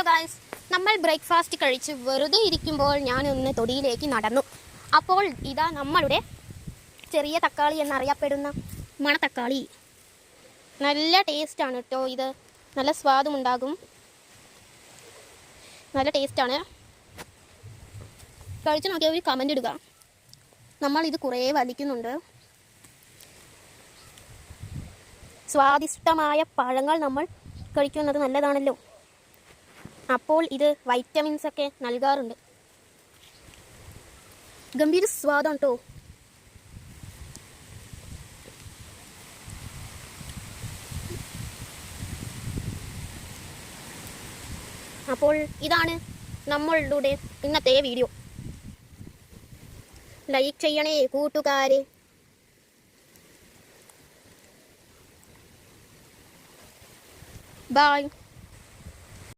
Guys, നമ്മൾ breakfast കഴിച്ച് വെറുതെ ഇരിക്കുമ്പോൾ ഞാനൊന്ന് തൊടിയിലേക്ക് നടന്നു. അപ്പോൾ ഇതാ നമ്മളുടെ ചെറിയ തക്കാളി എന്നറിയപ്പെടുന്ന മണത്തക്കാളി. നല്ല ടേസ്റ്റാണ് കേട്ടോ. ഇത് നല്ല സ്വാദുമുണ്ടാകും, നല്ല ടേസ്റ്റാണ്. കഴിച്ച് നോക്കിയാൽ ഒരു കമൻ്റ് ഇടുക. നമ്മളിത് കുറേ വലിക്കുന്നുണ്ട്. സ്വാദിഷ്ടമായ പഴങ്ങൾ നമ്മൾ കഴിക്കുന്നത് നല്ലതാണല്ലോ. അപ്പോൾ ഇത് വൈറ്റമിൻസ് ഒക്കെ നൽകാറുണ്ട്. ഗംഭീര സ്വാദാണ് കേട്ടോ. അപ്പോൾ ഇതാണ് നമ്മളുടെ ഇന്നത്തെ വീഡിയോ. ലൈക്ക് ചെയ്യണേ കൂട്ടുകാരെ. ബൈ.